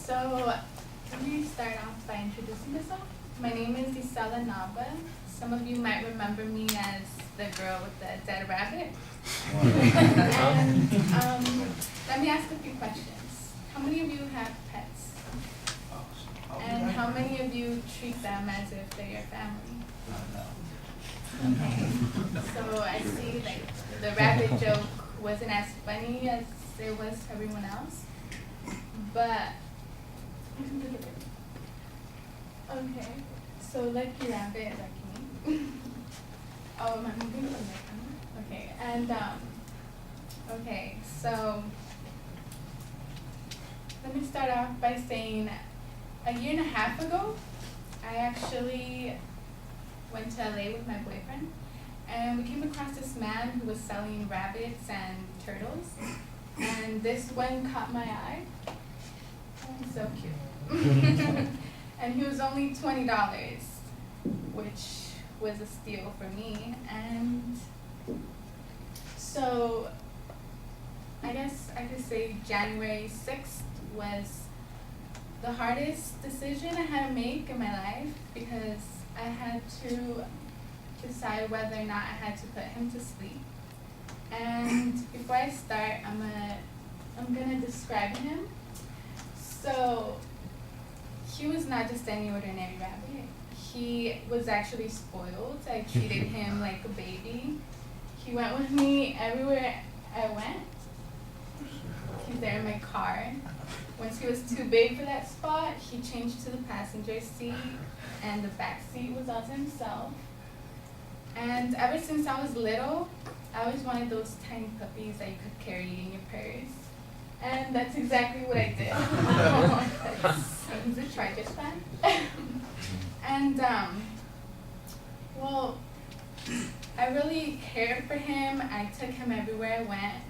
So let me start off by introducing myself. My name is Isela. Some of you might remember me as the girl with the dead rabbit. And let me ask a few questions. How many of you have pets? And how many of you treat them as if they're your family? Okay. So I see like the rabbit joke wasn't as funny as it was to everyone else. But okay. So lucky rabbit, lucky me. Oh, am I moving from the camera? Okay. And okay, so let me start off by saying a year and a half ago, I actually went to LA with my boyfriend, and we came across this man who was selling rabbits and turtles, and this one caught my eye. Oh, he's so cute. And he was only $20, which was a steal for me. And so I guess I could say January 6th was the hardest decision I had to make in my life, because I had to decide whether or not I had to put him to sleep. And before I start, I'm gonna describe him. So he was not just any ordinary rabbit. He was actually spoiled. I treated him like a baby. He went with me everywhere I went. He's there in my car. Once he was too big for that spot, he changed to the passenger seat, and the back seat was all to himself. And ever since I was little, I always wanted those tiny puppies that you could carry in your purse. And that's exactly what I did. He's a Chargers fan. And, well, I really cared for him. I took him everywhere I went.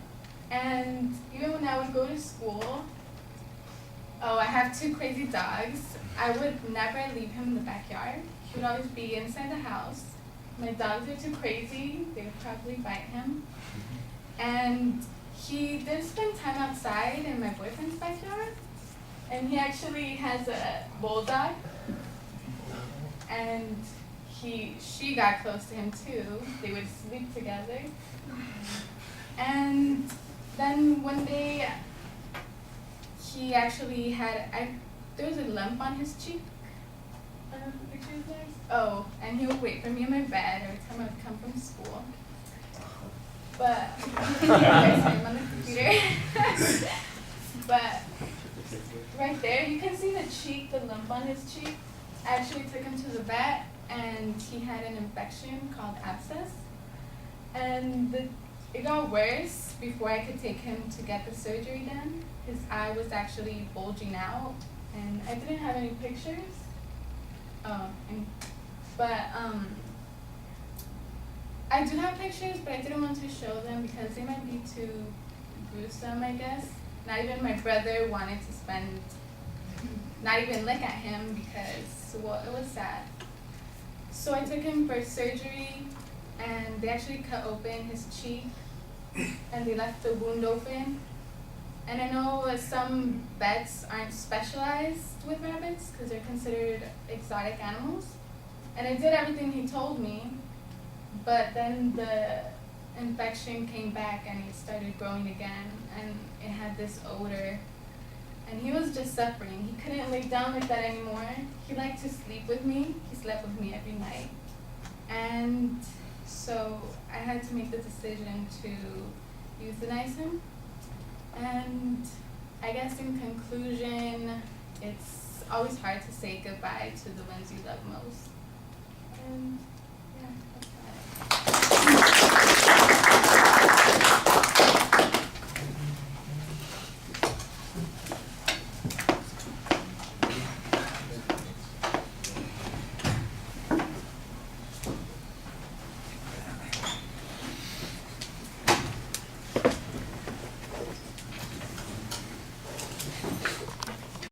And even when I would go to school, I have two crazy dogs. I would never leave him in the backyard. He would always be inside the house. My dogs are too crazy. They would probably bite him. And he did spend time outside in my boyfriend's backyard. And he actually has a bulldog. And she got close to him too. They would sleep together. And then one day, he actually had, there was a lump on his cheek. I don't know if the picture is there. Oh, and he would wait for me in my bed every time I would come from school. But, I'm on the computer. But, right there, you can see the cheek, the lump on his cheek. I actually took him to the vet, and he had an infection called abscess. And it got worse before I could take him to get the surgery done. His eye was actually bulging out, and I didn't have any pictures. I do have pictures, but I didn't want to show them because they might be too gruesome, I guess. Not even my brother wanted to not even look at him because, well, it was sad. So I took him for surgery, and they actually cut open his cheek, and they left the wound open. And I know some vets aren't specialized with rabbits because they're considered exotic animals. And I did everything he told me, but then the infection came back and it started growing again, and it had this odor. And he was just suffering. He couldn't lay down like that anymore. He liked to sleep with me. He slept with me every night. And so I had to make the decision to euthanize him. And I guess in conclusion, it's always hard to say goodbye to the ones you love most. And